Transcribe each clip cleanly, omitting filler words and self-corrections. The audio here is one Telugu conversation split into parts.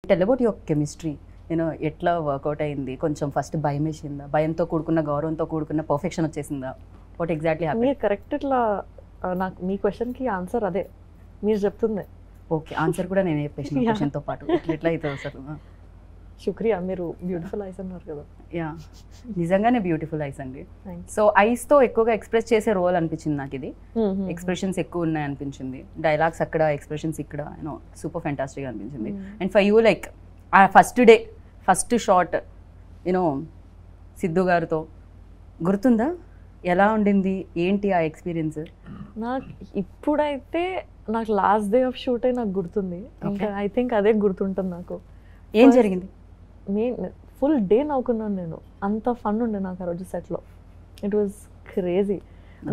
Tell about your chemistry. ఎట్లా వర్కౌట్ అయింది? కొంచెం ఫస్ట్ భయం వేసిందా? భయంతో కూడుకున్న గౌరవంతో కూడుకున్న పర్ఫెక్షన్ వచ్చేసిందా? What exactly happened? మీరు కరెక్ట్ ఇట్లా నాకు మీ క్వశ్చన్కి ఆన్సర్ అదే మీరు చెప్తుంది. ఓకే, ఆన్సర్ కూడా నేను చెప్పేసిన క్వశ్చన్తో పాటు ఎట్లా అవుతుంది అసలు? శుక్రియా, మీరు బ్యూటిఫుల్ ఐస్ అన్నారు కదా. యా, నిజంగానే బ్యూటిఫుల్ ఐస్ అండి. సో ఐస్తో ఎక్కువగా ఎక్స్ప్రెస్ చేసే రోల్ అనిపించింది నాకు. ఇది ఎక్స్ప్రెషన్స్ ఎక్కువ ఉన్నాయి అనిపించింది. డైలాగ్స్ అక్కడ, ఎక్స్ప్రెషన్స్ ఇక్కడ, సూపర్ ఫ్యాంటాస్టిక్ అనిపించింది. అండ్ ఫర్ యూ లైక్ ఆ first day first shot Siddhu గారితో గుర్తుందా? ఎలా ఉండింది? ఏంటి ఆ ఎక్స్పీరియన్స్? నాకు ఇప్పుడైతే నాకు లాస్ట్ డే ఆఫ్ షూటే నాకు గుర్తుంది. ఇంకా ఐ థింక్ అదే గుర్తుంటుంది నాకు. ఏం జరిగింది? ఫుల్ డే నవ్వుకున్నాను నేను. అంత ఫన్ ఉండే నాకు ఆ రోజు సెట్లో. It was crazy.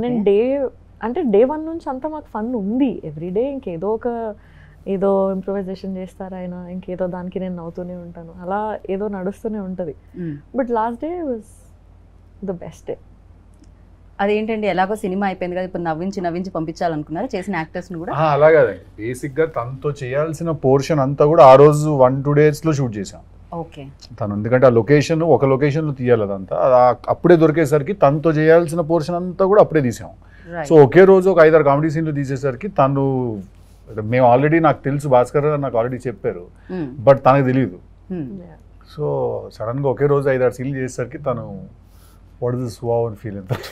నేను డే 1 నుంచి అంతా మాకు ఫన్ ఉంది. ఎవ్రీడే ఏదో ఇంప్రూవైజేషన్ చేస్తారు ఆయన, ఇంకేదో దానికి నేను నవ్వుతూనే ఉంటాను. అలా ఏదో నడుస్తూనే ఉంటుంది. But last day was the best day. అదేంటండి, ఎలాగో సినిమా అయిపోయింది కదా, ఇప్పుడు నవ్వించి పంపించాలనుకున్నారు చేసిన యాక్టర్స్ని కూడా? అలా కాదండి, బేసిక్గా తనతో చేయాల్సిన పోర్షన్ అంతా కూడా ఆ రోజు 1-2 డేస్లో షూట్ చేసాం. ఓకే. తను ఎందుకంటే ఆ లొకేషన్ ఒక లొకేషన్లో తీయాలి, అదంతా అప్పుడే దొరికేసరికి తనతో చేయాల్సిన పోర్షన్ అంతా కూడా అప్పుడే తీసాం. సో ఒకే రోజు ఒక 5-6 కామెడీ సీన్లు తీసేసరికి తను, మేము ఆల్రెడీ నాకు తెలుసు, భాస్కర్ నాకు ఆల్రెడీ చెప్పారు, బట్ తనకు తెలియదు. సో సడన్గా ఒకే రోజు 5-6 సీన్లు చేసేసరికి తను వాట్ ఇస్ దిస్ వావ్ అని ఫీల్ అవుతారు.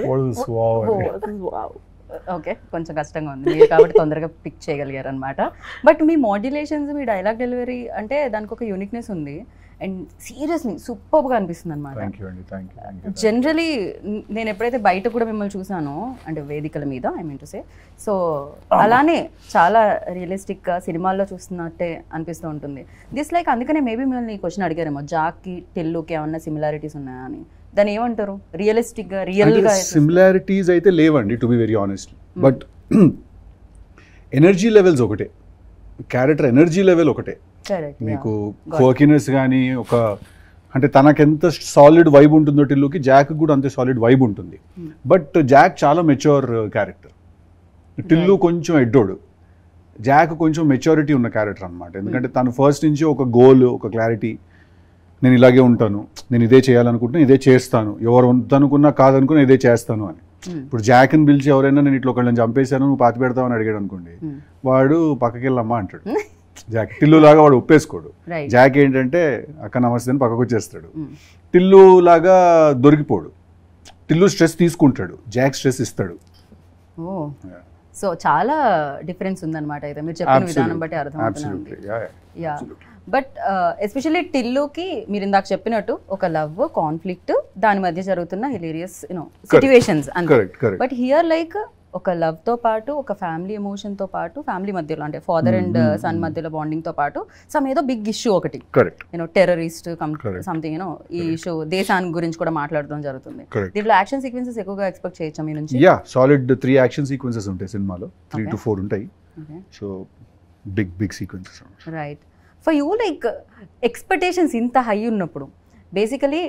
What is this wow. Okay, కొంచెం కష్టంగా ఉంది మీరు కాబట్టి తొందరగా పిక్ చేయగలిగారు అనమాట. But me modulations, me dialogue delivery అంటే దానికి ఒక యూనిక్నెస్ ఉంది. అండ్ సీరియస్లీ సూపర్గా అనిపిస్తుంది అనమాట. జనరలీ నేను ఎప్పుడైతే బయట కూడా మిమ్మల్ని చూసానో, అంటే వేదికల మీద I mean to say, so అలానే చాలా రియలిస్టిక్గా సినిమాల్లో చూస్తున్నట్టే అనిపిస్తూ ఉంటుంది. దిస్ లైక్ అందుకనే మేబీ మిమ్మల్ని ఈ క్వశ్చన్ అడిగారేమో, జాక్కి టిల్లుకి ఏమన్నా సిమిలారిటీస్ ఉన్నాయా అని. దాన్ని ఏమంటారు? రియలిస్టిక్గా రియల్గా సిమిలారిటీస్ అయితే లేవండి, to be very honest. But energy levels ఒకటే, క్యారెక్టర్ ఎనర్జీ లెవెల్ ఒకటే. మీకు క్వర్కినెస్ కానీ అంటే తనకెంత సాలిడ్ వైబ్ ఉంటుందో టిల్లుకి, జాక్ కూడా అంతే సాలిడ్ వైబ్ ఉంటుంది. బట్ జాక్ చాలా మెచ్యూర్ క్యారెక్టర్, టిల్లు కొంచెం ఎడ్డోడు. జాక్ కొంచెం మెచ్యూరిటీ ఉన్న క్యారెక్టర్ అనమాట. ఎందుకంటే తను ఫస్ట్ నుంచి ఒక గోల్, ఒక క్లారిటీ, నేను ఇలాగే ఉంటాను, నేను ఇదే చేయాలనుకుంటున్నా, ఇదే చేస్తాను, ఎవరు వద్దనుకున్నా కాదనుకున్నా ఇదే చేస్తాను అని. ఇప్పుడు జాక్ని పిలిచి ఎవరైనా నేను ఇట్లా ఒకళ్ళని చంపేశాను, నువ్వు పాతి పెడతావు అని అడిగాడు అనుకోండి, వాడు పక్కకి వెళ్ళమ్మా అంటాడు. జాక్ టిల్లు లాగా వాడు ఒప్పేసుకోడు. జాక్ ఏంటంటే అక్క నమస్తే అని పక్కకు వచ్చేస్తాడు. టిల్లు లాగా దొరికిపోడు. టిల్లు స్ట్రెస్ తీసుకుంటాడు, జాక్ స్ట్రెస్ ఇస్తాడు. సో చాలా డిఫరెన్స్ ఉందన్నమాట అయితే మీరు చెప్పిన విధానం బట్టి అర్థమవుతుంది. యా, బట్ ఎస్పెషల్లీ టిల్లుకి మీరు ఇందాక చెప్పినట్టు ఒక లవ్, కాన్ఫ్లిక్ట్, దాని మధ్య జరుగుతున్న హిలేరియస్ సిచ్యువేషన్స్ అంతే. బట్ హియర్ లైక్ ఒక లవ్ తో పాటు, ఒక ఫ్యామిలీ ఎమోషన్ తో పాటు, ఫ్యామిలీ మధ్యలో అంటే ఫాదర్ అండ్ సన్ మధ్యలో బాండింగ్ తో పాటు సమ్ ఏదో బిగ్ ఇష్యూ ఒకటి, టెర్రరిస్ట్ సంథింగ్ ఈ ఇష్యూ, దేశానికి గురించి కూడా మాట్లాడడం జరుగుతుంది. దీంట్లో యాక్షన్ సీక్వెన్సెస్ ఎక్కువగా ఎక్స్పెక్ట్ చేయొచ్చా మీ నుంచి? యా, సాలిడ్ 3 యాక్షన్ సీక్వెన్సెస్ ఉంటాయి సినిమాలో, 3 to 4 ఉంటాయి. So big sequences. Right. For you like expectations ఇంత హై ఉన్నప్పుడు, basically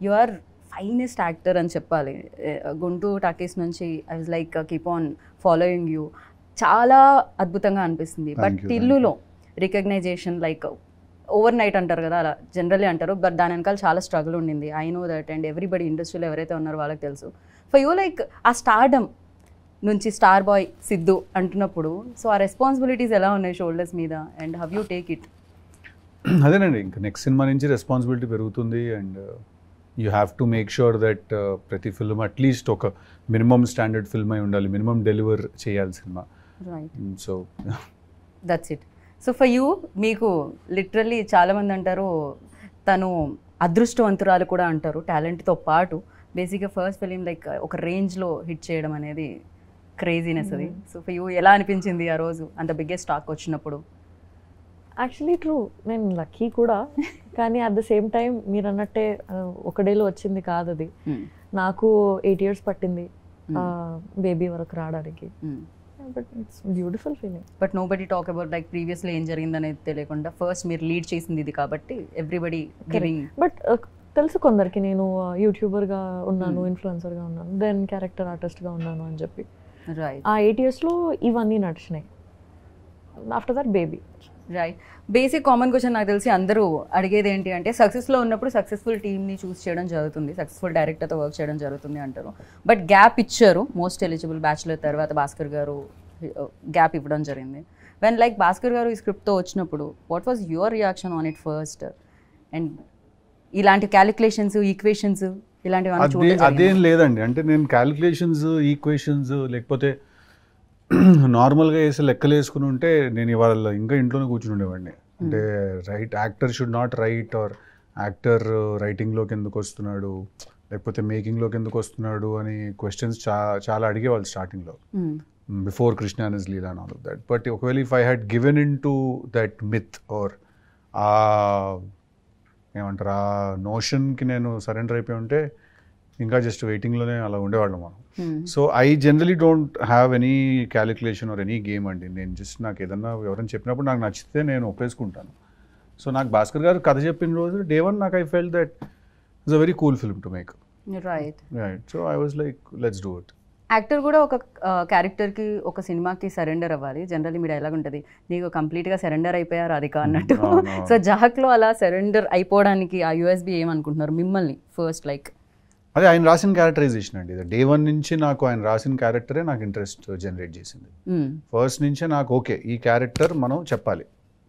you are finest actor అని చెప్పాలి. గుంటూరు టాకీస్ నుంచి I was like keep on following you, చాలా అద్భుతంగా అనిపిస్తుంది. బట్ టిల్లులో రికగ్నైజేషన్ లైక్ ఓవర్ నైట్ అంటారు కదా, అలా జనరల్లీ అంటారు, బట్ దాని వెనకాల చాలా స్ట్రగుల్ ఉండింది. I know that, and everybody ఇండస్ట్రీలో ఎవరైతే ఉన్నారో వాళ్ళకి తెలుసు. ఫర్ యూ లైక్ ఆ స్టార్డమ్ నుంచి స్టార్ బాయ్ సిద్ధు అంటున్నప్పుడు, సో ఆ రెస్పాన్సిబిలిటీస్ ఎలా ఉన్నాయి షోల్డర్స్ మీద, and how you take it? అదేనండి, ఇంకా నెక్స్ట్ సినిమా నుంచి రెస్పాన్సిబిలిటీ పెరుగుతుంది. And you have to make sure that ప్రతి ఫిల్మ్ అట్లీస్ట్ ఒక మినిమం స్టాండర్డ్ ఫిల్మ్ అయి ఉండాలి, మినిమం డెలివర్ చేయాలి cinema. So that's it. So for you, మీకు లిటరల్లీ చాలామంది అంటారు తను అదృష్టవంతురాలు కూడా అంటారు, టాలెంట్తో పాటు. బేసిక్గా ఫస్ట్ ఫిలిం లైక్ ఒక రేంజ్లో హిట్ చేయడం అనేది క్రేజీనెస్ అది. సో ఫర్ యూ ఎలా అనిపించింది ఆ రోజు అంత బిగ్గెస్ట్ టాక్ వచ్చినప్పుడు? యాక్చువల్లీ ట్రూ, నేను లక్కీ కూడా, కానీ అట్ ద సేమ్ టైం మీరు అన్నట్టే ఒక డేలో వచ్చింది కాదు అది. నాకు 8 years పట్టింది బేబీ వరకు రావడానికి. But it's beautiful feeling. But nobody talk about like ప్రీవియస్లో ఏం జరిగిందనేది తెలియకుండా ఫస్ట్ మీరు లీడ్ చేసింది ఇది కాబట్టి ఎవ్రీబడి గివింగ్. బట్ తెలుసు కొందరికి నేను యూట్యూబర్గా ఉన్నాను, ఇన్ఫ్లుయెన్సర్గా ఉన్నాను, దెన్ క్యారెక్టర్ ఆర్టిస్ట్గా ఉన్నాను అని చెప్పి. ఆ 8 yearsలో ఇవన్నీ నడిచినాయి. After that baby. Right. Basic common question నాకు తెలిసి అందరూ అడిగేది ఏంటి అంటే సక్సెస్లో ఉన్నప్పుడు సక్సెస్ఫుల్ టీమ్ని చూస్ చేయడం జరుగుతుంది, సక్సెస్ఫుల్ డైరెక్టర్తో వర్క్ చేయడం జరుగుతుంది అంటారు. బట్ గ్యాప్ ఇచ్చారు, మోస్ట్ ఎలిజిబుల్ బ్యాచులర్ తర్వాత భాస్కర్ గారు గ్యాప్ ఇవ్వడం జరిగింది. వెన్ లైక్ భాస్కర్ గారు ఈ స్క్రిప్ట్తో వచ్చినప్పుడు what was your reaction on it first? And ఇలాంటి క్యాలిక్యులేషన్స్, ఈక్వేషన్స్ ఇలాంటివి అదేం లేదండి. అంటే నేను క్యాలిక్యులేషన్స్, ఈక్వేషన్స్ లేకపోతే నార్మల్గా వేసి లెక్కలు వేసుకుని ఉంటే నేను ఇవాళ ఇంకా ఇంట్లోనే కూర్చుని ఉండేవాడిని. అంటే actor should not write, or actor రైటింగ్లోకి ఎందుకు వస్తున్నాడు, లేకపోతే మేకింగ్లోకి ఎందుకు వస్తున్నాడు అని క్వశ్చన్స్ చాలా అడిగేవాళ్ళు స్టార్టింగ్లో, before Krishna and his Leela and all of that. But ఒకవేళ if I had given in to that myth or ఏమంటారు ఆ నోషన్కి నేను సరెండర్ అయిపోయి ఉంటే ఇంకా జస్ట్ వెయిటింగ్లోనే అలా ఉండేవాళ్ళం మనం. So I generally don't have any calculation or any game అండి. నేను జస్ట్ నాకు ఏదన్నా ఎవరైనా చెప్పినప్పుడు నాకు నచ్చితే నేను ఒప్పేసుకుంటాను. సో నాకు భాస్కర్ గారు కథ చెప్పిన రోజు డే వన్ నాకు I felt that it's a very cool film to make. Right. So I was like let's do it. Actor కూడా ఒక క్యారెక్టర్కి ఒక సినిమాకి సరెండర్ అవ్వాలి. జనరల్లీ మీ డైలాగ్ ఉంటుంది, నీకు కంప్లీట్గా సరెండర్ అయిపోయారు అది అన్నట్టు. సో జహక్లో అలా సరెండర్ అయిపోవడానికి ఆ యూఎస్బీ ఏమనుకుంటున్నారు మిమ్మల్ని ఫస్ట్? లైక్ అదే ఆయన రాసిన క్యారెక్టరైజేషన్ అండి. డే వన్ నుంచి నాకు ఆయన రాసిన క్యారెక్టరే నాకు ఇంట్రెస్ట్ జనరేట్ చేసింది. ఫస్ట్ నుంచే నాకు ఓకే ఈ క్యారెక్టర్ మనం చెప్పాలి,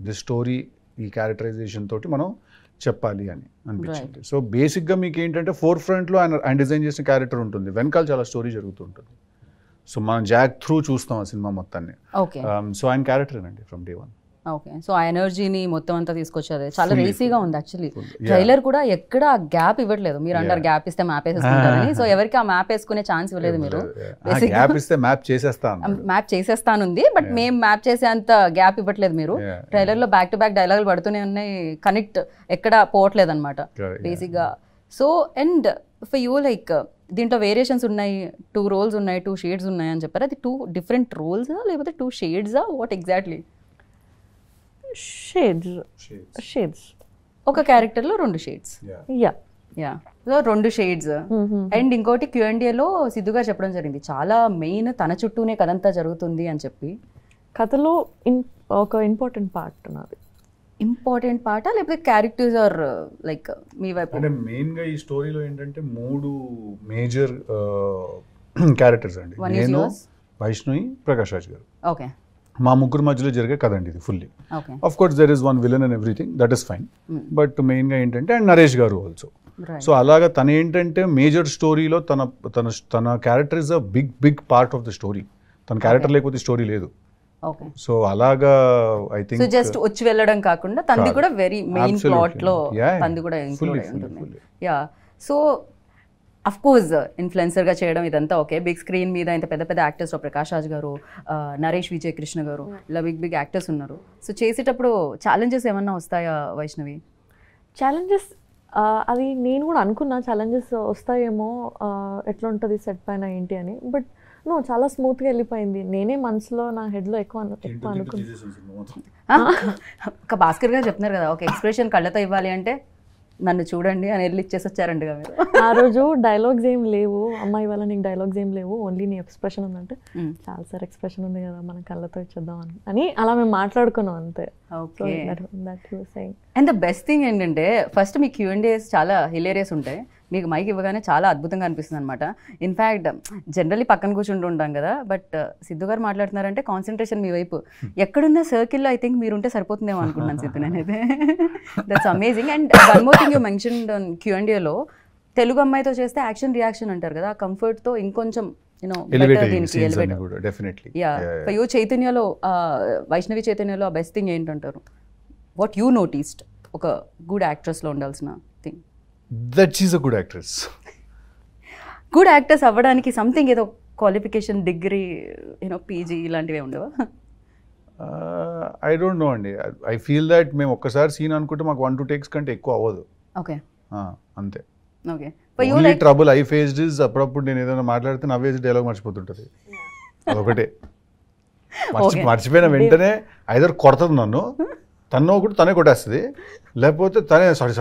ది స్టోరీ ఈ క్యారెక్టరైజేషన్ తోటి మనం చెప్పాలి అని అనిపించింది. సో బేసిక్గా మీకు ఏంటంటే ఫోర్ ఫ్రంట్లో ఆయన డిజైన్ చేసిన క్యారెక్టర్ ఉంటుంది, వెనకాల చాలా స్టోరీ జరుగుతుంటుంది. సో మనం జాక్ త్రూ చూస్తాం ఆ సినిమా మొత్తాన్ని. సో ఆయన క్యారెక్టరేనండి from day one. Okay. So ఆ ఎనర్జీని మొత్తం అంతా తీసుకొచ్చేది. చాలా రేసీగా ఉంది యాక్చువల్లీ. ట్రైలర్ కూడా ఎక్కడ గ్యాప్ ఇవ్వట్లేదు. మీరు అంటారు గ్యాప్ ఇస్తే మ్యాప్ వేసేసుకుంటారని. సో ఎవరికి ఆ మ్యాప్ వేసుకునే ఛాన్స్ ఇవ్వలేదు మీరు. మ్యాప్ చేసేస్తానుంది, బట్ మేము మ్యాప్ చేసేంత గ్యాప్ ఇవ్వట్లేదు మీరు. ట్రైలర్ లో బ్యాక్ టు బ్యాక్ డైలాగులు పడుతూనే ఉన్నాయి, కనెక్ట్ ఎక్కడ పోవట్లేదు అనమాట బేసిక్గా. So and for you like దీంట్లో వేరియేషన్స్ ఉన్నాయి, 2 roles ఉన్నాయి, 2 shades ఉన్నాయి అని చెప్పారు. అది 2 different roles లేకపోతే 2 shades? What exactly? షేడ్స్. ఒక క్యారెక్టర్లో 2 shades. So 2 shades. అండ్ ఇంకోటి Q&Aలో సిద్ధు గారు చెప్పడం జరిగింది, చాలా మెయిన్ తన చుట్టూనే కథంతా జరుగుతుంది అని చెప్పి. కథలో ఒక ఇంపార్టెంట్ పార్ట్ నాది. ఇంపార్టెంట్ పార్టా లేకపోతే క్యారెక్టర్స్ ఆర్ లైక్ మీ వైపు? అంటే మెయిన్గా ఈ స్టోరీలో ఏంటంటే 3 మేజర్ క్యారెక్టర్స్ అండి. నేను, వైష్ణవి, ప్రకాష్ రాజ్ గారు. ఓకే. మా ముగ్గురు మధ్యలో జరిగే కథ అండి ఇది fully. Of course there is one villain and everything, that is fine. But మెయిన్గా ఏంటంటే అండ్ నరేష్ గారు ఆల్సో. సో అలాగా తన ఏంటంటే మేజర్ స్టోరీలో తన character is a big part of the story. తన క్యారెక్టర్ లేకపోతే స్టోరీ లేదు. సో అలాగా ఐ థింక్ జస్ట్ వచ్చి వెళ్ళడం కాకుండా తంది కూడా వెరీ మెయిన్ ప్లాట్ లో తంది కూడా ఇంక్లూడ్ అయి ఉంటుంది. యా. సో అఫ్ కోర్స్ ఇన్ఫ్లుయెన్సర్గా చేయడం ఇదంతా ఓకే. బిగ్ స్క్రీన్ మీద ఇంత పెద్ద పెద్ద యాక్టర్స్లో ప్రకాష్ రాజ్ గారు, నరేష్ విజయ్ కృష్ణ గారు, ఇలా బిగ్ యాక్టర్స్ ఉన్నారు. సో చేసేటప్పుడు ఛాలెంజెస్ ఏమన్నా వస్తాయా వైష్ణవి? ఛాలెంజెస్ అది నేను కూడా అనుకున్నా, ఛాలెంజెస్ వస్తాయేమో, ఎట్లా ఉంటుంది సెట్ పైన ఏంటి అని. బట్ చాలా స్మూత్గా వెళ్ళిపోయింది. నేనే మనసులో నా హెడ్లో ఎక్కువ అనుకున్నా. ఒక భాస్కర్ గారు చెప్తున్నారు కదా, ఒక ఎక్స్ప్రెషన్ కళ్ళతో ఇవ్వాలి అంటే నన్ను చూడండి అని వెళ్ళి ఇచ్చేసి వచ్చారండి మీరు. ఆ రోజు డైలాగ్స్ ఏం లేవు, అమ్మాయి వాళ్ళ నీకు డైలాగ్స్ ఏం లేవు, ఓన్లీ నీ ఎక్స్ప్రెషన్ ఉందంటే చాలా సార్ ఎక్స్ప్రెషన్ ఉంది కదా మనం కళ్ళతో ఇచ్చేద్దాం అని అలా మేము మాట్లాడుకున్నాం అంతే. అండ్ ద బెస్ట్ థింగ్ ఏంటంటే ఫస్ట్ మీ Q&As చాలా హిలేరియస్ ఉంటాయి. మీకు మైక్ ఇవ్వగానే చాలా అద్భుతంగా అనిపిస్తుంది అనమాట. ఇన్ఫ్యాక్ట్ జనరల్లీ పక్కన కూర్చుంటూ ఉంటాం కదా, బట్ సిద్ధు గారు మాట్లాడుతున్నారంటే కాన్సన్ట్రేషన్ మీ వైపు. ఎక్కడున్న సర్కిల్లో ఐ థింక్ మీరుంటే సరిపోతుందేమో అనుకున్నాను సిద్ధు నేనైతే. That's amazing. And one more thing you mentioned on Q&Aలో తెలుగు అమ్మాయితో చేస్తే యాక్షన్ రియాక్షన్ అంటారు కదా, ఆ కంఫర్ట్తో ఇంకొంచెం చైతన్యలో వైష్ణవి చైతన్యలో ఆ బెస్ట్ థింగ్ ఏంటంటారు? వాట్ యూ నోటీస్డ్ ఒక గుడ్ యాక్ట్రెస్లో ఉండాల్సిన thing? That she's a good actress. Good actors అవ్వడానికి సంథింగ్ ఏదో క్వాలిఫికేషన్, డిగ్రీ, పీజీ ఇలాంటివి ఉండవా? ఐ డోంట్ నో అండి. ఐ ఫీల్ దట్ మేము ఒక్కసారి సీన్ అనుకుంటే మాకు 1-2 takes కంటే ఎక్కువ అవ్వదు. ఓకే. అంతే. Okay. Trouble I faced is అప్పుడప్పుడు నేను ఏదైనా మాట్లాడితే నవ్వేసి డైలాగ్ మర్చిపోతుంటుంది. అదొకటే. మర్చిపోయిన వెంటనే ఐదర్ కొడుతుంది నన్ను, తను కూడా తనే కొట్టేస్తుంది, లేకపోతే తనే సారీ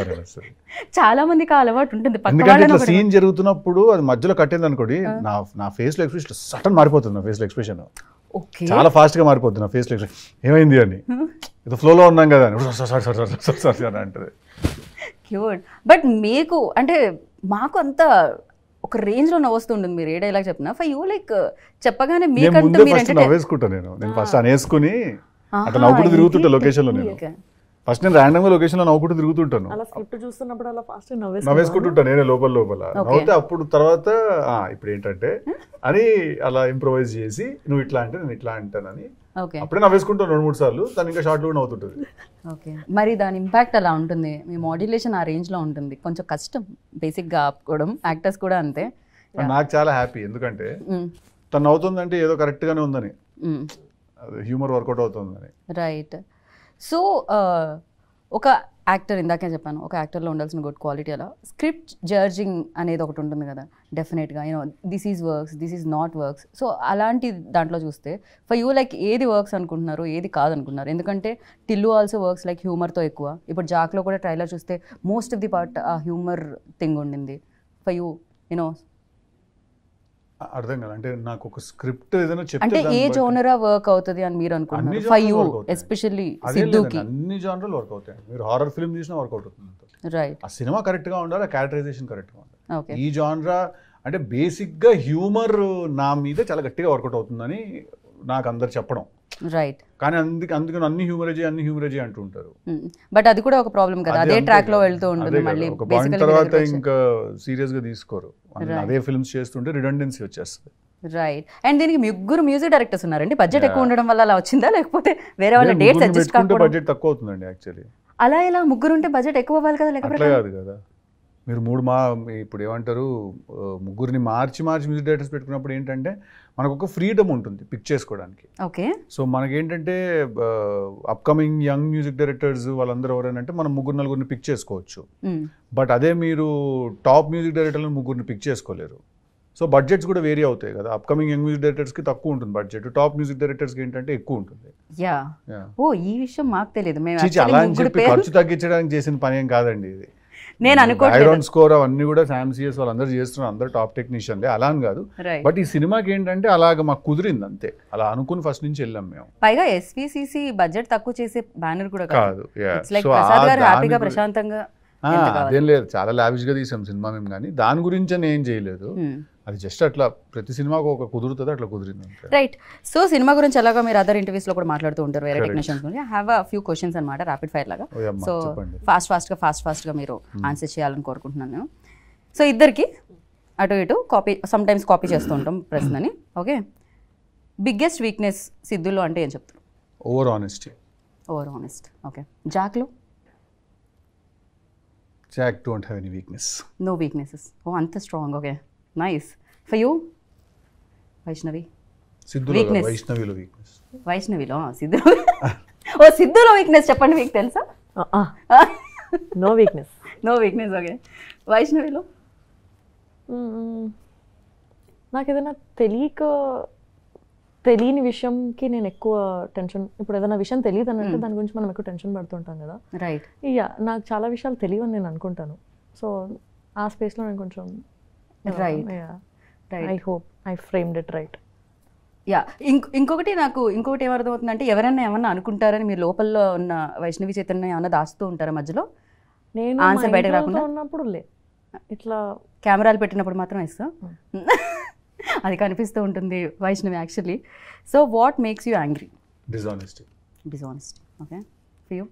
అనేస్తుంది. చాలా మందికి అలవాటు ఉంటుంది. ఎందుకంటే ఇట్లా సీన్ జరుగుతున్నప్పుడు అది మధ్యలో కట్టింది అనుకోండి, నా ఫేస్ లో ఎక్స్ప్రెషన్ సడన్ మారిపోతుంది. నా ఫేస్ లో ఎక్స్ప్రెషన్ ఓకే చాలా ఫాస్ట్గా మారిపోతుంది నా ఫేస్లో ఏమైంది అని ఏదో ఫ్లోలో ఉన్నాం కదా అని సారీ అని అంటది. క్యూట్. బట్ మీకు అంటే మాకు అంత ఒక రేంజ్లో నవ్వుస్తుంటుంది మీరు ఏ డైలాగ్ చెప్పినా. ఫర్ యూ లైక్ చెప్పగానే మీకంటూ మీరు ఫస్ట్ నవ్వేసుకుంటాను నేను ఫస్ట్ అనేసుకుని అట్లా నవ్వుకుంటూ తిరుగుతుంటా లొకేషన్లో. నేను ఫస్ట్ నేను ర్యాండమ్గా లొకేషన్లో నవ్వుకుంటూ తిరుగుతుంటాను, అలా స్క్రిప్ట్ చూస్తున్నప్పుడు అలా ఫాస్ట్ నవ్వేసుకుంటుంటాను నేనే లోపల నవ్వుతే అప్పుడు తర్వాత ఇప్పుడు ఏంటంటే అని అలా ఇంప్రొవైజ్ చేసి నువ్వు ఇట్లా అంటే నేను ఇట్లా అంటానని అప్పుడే నవ్వేసుకుంటాను 2-3 సార్లు. తను ఇంకా షార్ట్ కూడా నవ్వుతుంటుంది. ఓకే, మరి దాని ఇంపాక్ట్ అలా ఉంటుంది, మీ మాడ్యులేషన్ ఆ రేంజ్లో ఉంటుంది, కొంచెం కష్టం బేసిక్గా ఆపుకోవడం. యాక్టర్స్ కూడా అంతే. నాకు చాలా హ్యాపీ, ఎందుకంటే తను నవ్వుతుందంటే ఏదో కరెక్ట్గానే ఉందని, హ్యూమర్ వర్కౌట్ అవుతుందని. రైట్. సో ఒక యాక్టర్, ఇందాకే చెప్పాను, ఒక యాక్టర్లో ఉండాల్సిన గుడ్ క్వాలిటీ అలా స్క్రిప్ట్ జడ్జింగ్ అనేది ఒకటి ఉంటుంది కదా డెఫినెట్గా. You know this is works, this is not works. So అలాంటి దాంట్లో చూస్తే ఫర్ యూ లైక్ ఏది వర్క్స్ అనుకుంటున్నారు, ఏది కాదనుకుంటున్నారు? ఎందుకంటే టిల్లు ఆల్సో వర్క్స్ లైక్ హ్యూమర్తో ఎక్కువ. ఇప్పుడు జాక్లో కూడా ట్రైలర్ చూస్తే మోస్ట్ ఆఫ్ ది పార్ట్ ఆ హ్యూమర్ థింగ్ ఉండింది. ఫర్ యూ యూనో అర్థం కాదు అంటే నాకు ఒక స్క్రిప్ట్ ఏదైనా చెప్తే అంటే ఏ జోనరా వర్క్ అవుతుంది అని మీరు అనుకుంటున్నారు? ఫర్ యూ ఎస్పెషల్లీ సిద్ధుకి అన్ని జోనర్లు వర్క్ అవుతాయి. మీరు హారర్ ఫిల్మ్ చూసినా వర్కౌట్ అవుతుంది. రైట్. ఆ సినిమా కరెక్ట్ గా ఉండాలి, ఆ క్యారెక్టరైజేషన్ కరెక్ట్ గా ఉండాలి. ఓకే. ఈ జానరా అంటే బేసిక్ గా హ్యూమర్ నా మీద చాలా గట్టిగా వర్కౌట్ అవుతుందని నాకు అందరు చెప్పడం. రైట్. కానీ అందుకని అన్ని హ్యూమరేజీ అంటూ ఉంటారు. బట్ అది కూడా ఒక ప్రాబ్లం కదా, అదే ట్రాక్ లో వెళ్తూ ఉంటుంది. మళ్ళీ ఒక పాయింట్ తర్వాత ఇంకా సీరియస్ గా తీసుకోరు, అదే ఫిల్మ్స్ చేస్తుంటే రిడెండెన్సీ వచ్చేస్తుంది. రైట్. అండ్ దీనికి ముగ్గురు మ్యూజిక్ డైరెక్టర్స్ ఉన్నారండి. బడ్జెట్ ఎక్కువ ఉండడం వల్ల అలా వచ్చిందా, లేకపోతే వేరే వాళ్ళ డేట్స్ అడ్జస్ట్ కాకపోవడం? బడ్జెట్ తక్కువ అవుతుందండి యాక్చువల్లీ. అలా ఎలా ముగ్గురు ఉంటే బడ్జెట్ ఎక్కువ అవ్వాలి కదా? అట్లా కాదు కదా, మీరు ఇప్పుడు ఏమంటారు ముగ్గురిని మార్చి మ్యూజిక్ డైరెక్టర్స్ పెట్టుకున్నప్పుడు ఏంటంటే మనకు ఒక ఫ్రీడమ్ ఉంటుంది పిక్ చేసుకోవడానికి. ఓకే. సో మనకేంటంటే అప్కమింగ్ యంగ్ మ్యూజిక్ డైరెక్టర్స్ వాళ్ళందరూ ఎవరైనా మనం 3-4 పిక్ చేసుకోవచ్చు. బట్ అదే మీరు టాప్ మ్యూజిక్ డైరెక్టర్లను 3 పిక్ చేసుకోలేరు. సో బడ్జెట్స్ కూడా వేరీ అవుతాయి కదా. అప్కమింగ్ యంగ్ మ్యూజిక్ డైరెక్టర్స్కి తక్కువ ఉంటుంది బడ్జెట్, టాప్ మ్యూజిక్ డైరెక్టర్స్కి ఏంటంటే ఎక్కువ ఉంటుంది. ఓ ఈ విషయం మాకు తెలియదు. అలా అని చెప్పి ఖర్చు తగ్గించడానికి చేసిన పని ఏం కాదండి ఇది. నేను అనుకోవడం స్కోర్ అవన్నీ కూడా SAM-CS వాళ్ళందరూ చేస్తున్నారు, అందరూ టాప్ టెక్నీషియన్లే, అలా అని కాదు. బట్ ఈ సినిమాకి ఏంటంటే అలాగ మాకు కుదిరింది అంతే, అలా అనుకుని ఫస్ట్ నుంచి వెళ్ళాం మేము. పైగా SVCC బడ్జెట్ తక్కువ చేసే బ్యానర్ కూడా కాదు. హ్యాపీగా ప్రశాంతంగా అదేం లేదు, చాలా లావిష్ గా తీసాం సినిమా మేము, కానీ దాని గురించి అని ఏం చేయలేదు. అది జస్ట్ అట్లా ప్రతి సినిమాకు ఒక కుదురుతుంది, అట్లా కుదిరింది. రైట్. సో సినిమా గురించి ఎలాగో మీరు అదర్ ఇంటర్వ్యూస్ లో కూడా మాట్లాడుతూ ఉంటారు వేరే టెక్నీషియన్స్ గురించి. హ్యావ్ అ ఫ్యూ క్వశ్చన్స్ అనమాట, ర్యాపిడ్ ఫైర్ లాగా. సో ఫాస్ట్ గా మీరు ఆన్సర్ చేయాలని కోరుకుంటున్నాను. సో ఇద్దరికి అటు ఇటు కాపీ, సమ్ టైమ్స్ కాపీ చేస్తూ ఉంటాం ప్రశ్నని. ఓకే. బిగ్గెస్ట్ వీక్నెస్ సిద్ధులో అంటే ఏం చెప్తారు? Over honest. ఓకే. జాక్లో? Jack don't have any weakness. No weaknesses. Oh, anta strong. Okay. Nice. For you? Vaishnavi? Siddhulo Vaishnaviలో weakness. Vaishnaviలో Siddhulo. Oh, Siddhuలో weakness చెప్పండి, మీకు తెలుసా? No weakness. No weakness. Okay. Vaishnaviలో? నాకు ఏదైనా తెలియని విషయంకి నేను ఎక్కువ టెన్షన్, ఇప్పుడు ఏదైనా విషయం తెలియదు అని అంటే దాని గురించి మనం ఎక్కువ టెన్షన్ పడుతుంటాం కదా. రైట్. నాకు చాలా విషయాలు తెలియని నేను అనుకుంటాను. సో ఆ స్పేస్లో నేను కొంచెం I hope I framed it right. ఇంకొకటి ఏమర్థమవుతుందంటే ఎవరన్నా అనుకుంటారని మీరు లోపల ఉన్న వైష్ణవి చైతన్య ఏమన్నా దాస్తూ ఉంటారా మధ్యలో? నేను ఆన్సర్ బయటకు రాకుండా ఉన్నప్పుడు ఇట్లా కెమెరాలు పెట్టినప్పుడు మాత్రం ఇస్తా అది కనిపిస్తూ ఉంటుంది Vaishnavi actually. So what makes you angry? Dishonesty. Okay. For you?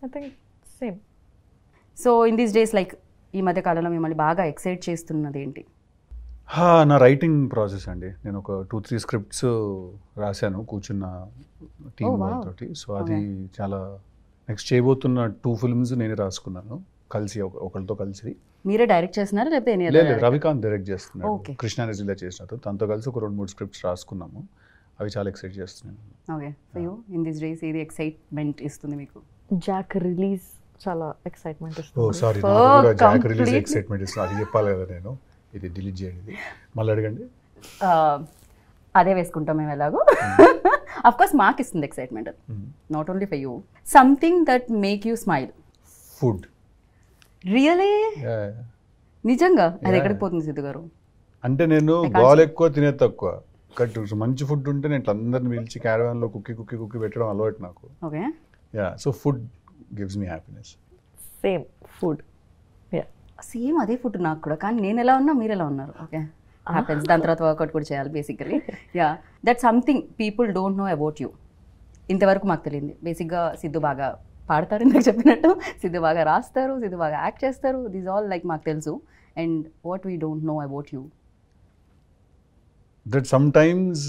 I think same. So in these days like ఈ మధ్య కాలంలో మిమ్మల్ని బాగా ఎక్సైట్ చేస్తున్నది ఏంటి? నా రైటింగ్ ప్రాసెస్ అండి. నేను ఒక 2-3 స్క్రిప్ట్స్ రాశాను కూర్చున్న టీమ్ వాళ్ళతోటి. సో అది చాలా నెక్స్ట్ చేయబోతున్న 2 ఫిల్మ్స్ నేనే రాసుకున్నాను కలిసి, ఒకరితో కలిసి. మీరే డైరెక్ట్ చేస్తున్నారా లేకపోతే? లేదు, రవికాంత్ డైరెక్ట్ చేస్తున్నాడు, కృష్ణారెడ్డిలో చేసినట్టు. తనతో కలిసి ఒక 2-3 స్క్రిప్ట్స్ రాసుకున్నాము, అవి చాలా ఎక్సైట్ చేస్తున్నాను. Okay. For you in this days ఏది ఎక్సైట్మెంట్ ఇస్తుంది మీకు? జాక్ రిలీజ్ చాలా ఎక్సైట్మెంట్ ఇస్తుంది. ఓ సారీ, నాకు కూడా జాక్ రిలీజ్ ఎక్సైట్మెంట్ ఇస్తుంది. అది చెప్పాలి కదా నేను, ఇది డిలీట్ చేయండి, మళ్ళీ అడగండి. అదే వేసుకుంటాం మేము ఎలాగో. అఫ్ కోర్స్ మాకు ఇస్తుంది excitement, not only for you. Something that make you smile? Food. Really? నిజంగా? అది ఎక్కడికి పోతుంది సిద్ధు గారు? అంటే నేను గోల్ ఎక్కువ తినే తక్కువ. మంచి ఫుడ్ ఉంటే నేను ఇట్లా అందరిని పిలిచి క్యారవాన్లో కుక్కి పెట్టడం అలవాటు నాకు. Okay. Yeah, so food gives me happiness. Same food. Same అదే ఫుడ్ నాకు కూడా, కానీ నేను ఎలా ఉన్నా మీరు ఎలా ఉన్నారు. Okay, happens. దాని తర్వాత వర్కౌట్ కూడా చేయాలి basically. Yeah, that something people don't know about you. ఇంతవరకు మాకు తెలియంది. బేసిక్గా సిద్ధు బాగా పాడతారు, ఇందాక చెప్పినట్టు సిద్ధు బాగా రాస్తారు, సిద్ధు బాగా యాక్ట్ చేస్తారు. దిస్ ఆల్ లైక్ మాకు తెలుసు. And what we don't know about you, that sometimes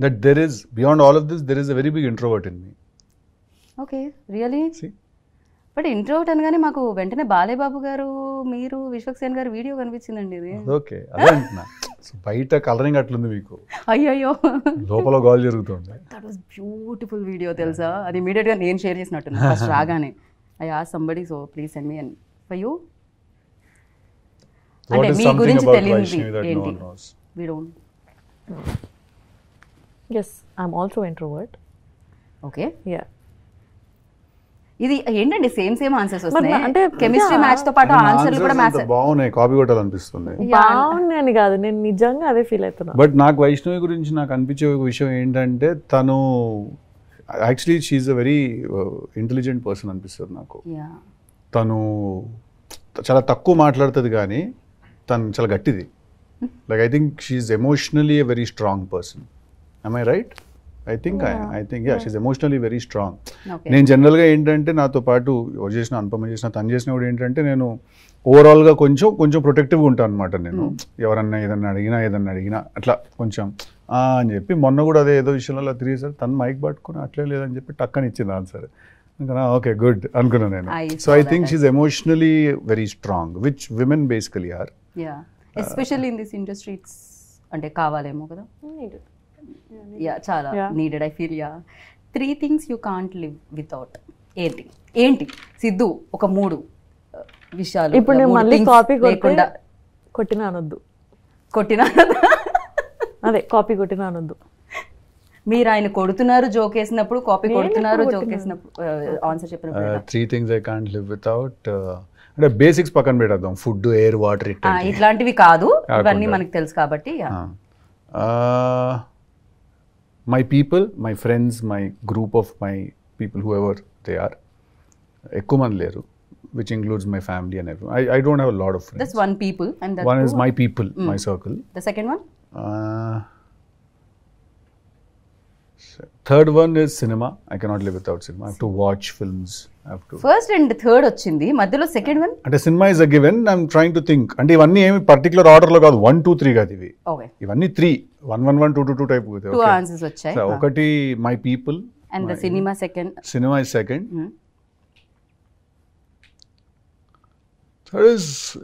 that there is, beyond all of this, there is a very big introvert in me. Okay, really? See? But introvert అనగానే మాకు వెంటనే బాలేబాబు గారు, మీరు, విశ్వక్సేన్ గారు వీడియో కనిపించిందండి. ఇది ఓకే, అదే అంటున్నా. సో బయట కలరింగ్ అట్లుంది మీకు, అయ్యయ్యో లోపల గోల్ జరుగుతుంది. దట్ వాస్ బ్యూటిఫుల్ వీడియో తెలుసా. అది ఇమీడియట్గా నేను షేర్ చేసినట్టు ఫస్ట్ రాగానే. I asked somebody, so please send me and for you. అంటే మీ గురించి తెలియదు ఏంటి? We don't. Yes, I'm also introvert. Okay. Yeah. ఇది ఏంటండి సేమ్ ఆన్సర్స్ వస్తున్నాయి. అంటే కెమిస్ట్రీ మ్యాచ్ తో పాటు ఆన్సర్లు కూడా మ్యాచ్ బాగున్నాయి, కాపీ కొట్టాలనిపిస్తుంది. బాగున్నాయని కాదు, నేను నిజంగా అదే ఫీల్ అవుతున్నా. బట్ నాకు వైష్ణవి గురించి నాకు అనిపించే ఒక విషయం ఏంటంటే, తను actually she a very intelligent person అనిపిస్తుంది నాకు. తను చాలా తక్కువ మాట్లాడుతుంది కానీ తను చాలా గట్టిది. Like I think she's emotionally a very strong person. Am I right? I think yeah, she's emotionally very strong. Okay. నేను జనరల్గా ఏంటంటే నాతో పాటు ఎవరు చేసిన, అనుపమ చేసిన, తను చేసిన కూడా ఏంటంటే నేను ఓవరాల్గా కొంచెం ప్రొటెక్టివ్గా ఉంటాను అనమాట. నేను ఎవరన్నా ఏదన్నా అడిగినా అట్లా కొంచెం అని చెప్పి, మొన్న కూడా అదే ఏదో విషయంలో అలా తిరిగేసారు, తను మైక్ పట్టుకుని అట్లే లేదని చెప్పి టక్కని ఇచ్చింది ఆన్సర్. ఇంకా ఓకే గుడ్ అనుకున్నాను నేను. So I think she emotionally very strong, which women basically are. Especially in this industry it's అంటే కావాలేమో కదా. యా, చాలా needed I feel. Yeah, 3 things you can't live without. ఏంటి సిద్ధు? ఒక 3 విషయాలు. ఇప్పుడు నేను మళ్ళీ కాపీ కొట్టినా అనొద్దు. అదే కాపీ కొట్టినా అనొద్దు. మీరు ఆయన కొడుతున్నారు జోక్ వేసినప్పుడు, కాపీ కొడుతున్నారు జోక్ వేసినప్పుడు, ఆన్సర్ చెప్పినప్పుడు. 3 things I can't live without. అంటే బేసిక్స్ పక్కన పెట్టేద్దాం, ఫుడ్, ఎయిర్, వాటర్, ఇట్లాంటివి కాదు, ఇవన్నీ మనకు తెలుసు కాబట్టి. My people, my friends, my group of my people, whoever they are. ఎక్కువ మంది లేరు, which includes my family and everyone. I don't have a lot of friends. That's one people, and that one is my people, my circle. The second one? Third one is cinema. I cannot live without cinema. I have to watch films. I have to. First and third వచ్చింది, మధ్యలో సెకండ్ వన్ అంటే cinema is a given. I'm trying to think. అంటే ఇవన్నీ ఏమి పర్టికులర్ ఆర్డర్ లో కాదు, 1 2 3 కాదు ఇవి. ఓకే, ఇవన్నీ 3 1 1 1 2 2 2 టైప్. 2 ఆన్సర్స్ వచ్చాయి. ఒకటి my people and the cinema second. Cinema is second.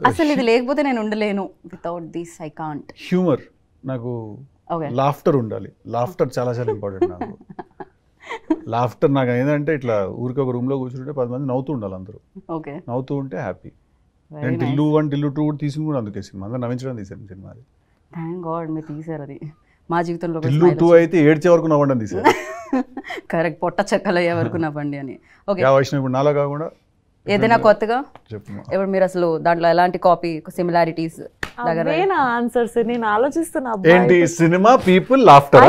అసలు ఇది లేకపోతే నేను ఉండలేను. Without this I can't. Humour, నాకు లాఫ్టర్ ఉండాలి. లాఫ్టర్ చాలా చాలా ఇంపార్టెంట్ నాకు. లాఫ్టర్ నాకు ఏంటంటే ఇట్లా ఊరికి ఒక రూమ్ లో కూర్చుంటే 10 మంది నవ్వుతూ ఉండాలి, అందరూ నవ్వుతూ ఉంటే హ్యాపీ. నేను టిల్లు 1 టిల్లు 2 కూడా తీసుకుని కూడా అందుకే సినిమా అందరూ నవ్వించడం తీసాను సినిమా. అది థ్యాంక్ గాడ్ మీరు తీసారు. అది మా జీవితంలో టిల్లు 2 అయితే ఏడ్చే వరకు నవ్వడం తీసారు. కరెక్ట్, పొట్ట చెక్కలు అయ్యే వరకు నవ్వండి అని. ఓకే, వైష్ణవ్ ఇప్పుడు నాలా కాకుండా ఏదైనా కొత్తగా ఇప్పుడు మీరు అసలు దాంట్లో ఎలాంటి కాపీ సిమిలారిటీస్ దగ్గర ఆన్సర్స్ నేను ఆలోచిస్తున్నా. ఏంటి సినిమా, పీపుల్, లాఫ్టర్.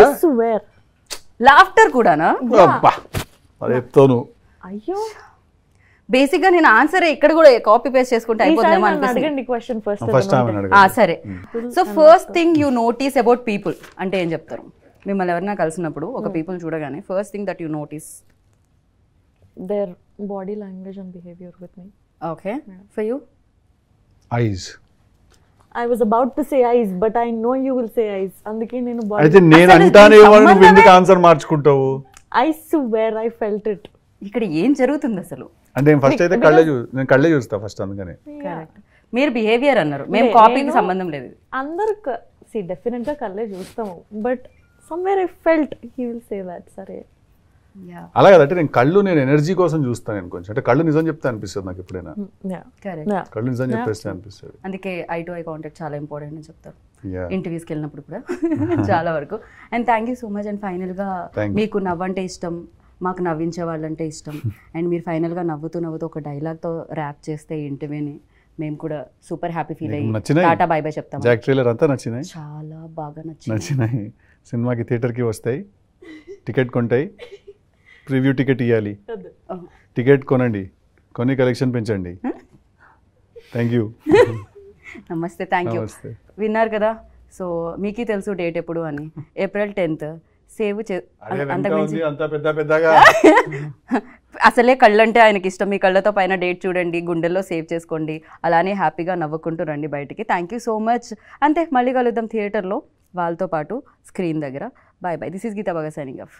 లాఫ్టర్ కూడానా? అది చెప్తాను. అయ్యో, బేసిక్ గా నేను ఆన్సర్ ఇక్కడ కూడా కాపీ పేస్ట్ చేసుకుంటే అయిపోతుందేమో అనిపిస్తుంది. సరే, so first thing you notice about people అంటే ఏం చెప్తారు? మిమ్మల్ని ఎవరైనా కలిసినప్పుడు ఒక పీపుల్ చూడగానే first thing that you notice. Their body language and behavior with me. Okay, for you? Eyes. I was about to say eyes, but I know you will say eyes. అందుకే నేను body. అయితే నేను అంటానే నువ్వు ఎందుకు answer మార్చుకుంటావు? I swear I felt it. ఇక్కడ ఏం జరుగుతుంది అసలు అంటే ఫస్ట్ అయితే నేను కళ్ళే చూస్తా ఫస్ట్, అందుకనే. కరెక్ట్, మీరు బిహేవియర్ అన్నారు, మేము కాపీకి సంబంధం లేదు. అందరూ డెఫినెట్ గా కళ్ళే చూస్తాము, but somewhere I felt he will say that. సరే, అలా కదంటే నేను ఎనర్జీ కోసం చూస్తాను. నేను కొంచెం అంటే కళ్ళు నిజం చెప్తే అనిపిస్తుంది నాకు ఎప్పుడైనా. కళ్ళు నిజం చెప్పేస్తే అనిపిస్తుంది. అందుకే ఐ టు ఐ కాంటాక్ట్ చాలా ఇంపార్టెంట్ అని చెప్తారు ఇంటర్వ్యూస్కి వెళ్ళినప్పుడు కూడా చాలా వరకు. And thank you so much. And ఫైనల్గా మీకు నవ్వంటే ఇష్టం, మాకు నవ్వించే వాళ్ళంటే ఇష్టం. అండ్ మీరు ఫైనల్గా నవ్వుతూ ఒక డైలాగ్తో ర్యాప్ చేస్తే ఇంటర్వ్యూని మేము కూడా సూపర్ హ్యాపీ ఫీల్ మీకు అయ్యి నచ్చినాయి? టాటా బై బై చెప్తాం. జాక్ ట్రైలర్ అంతా నచ్చినాయి? చాలా బాగా నచ్చింది. నచ్చినాయి. సినిమాకి థియేటర్కి వస్తాయి, టికెట్ కొంటాయి, ప్రివ్యూ టికెట్ ఇవ్వాలి. టికెట్ కొనండి, కొని కలెక్షన్ పెంచండి. Thank you. నమస్తే, థ్యాంక్ యూ. నమస్తే. విన్నారు కదా, సో మీకే తెలుసు డేట్ ఎప్పుడు అని. April 10th సేవ్ అరే వెనక ఉంది అంత పెద్ద పెద్దగా. అసలే కళ్ళంటే ఆయనకి ఇష్టం. మీ కళ్ళతో పైన డేట్ చూడండి, గుండెల్లో సేవ్ చేసుకోండి, అలానే హ్యాపీగా నవ్వుకుంటూ రండి బయటికి. Thank you so much. అంతే, మళ్ళీ కలుద్దాం థియేటర్లో వాళ్ళతో పాటు స్క్రీన్ దగ్గర. Bye bye. This is Geetha బాగా సైనింగ్ ఆఫ్.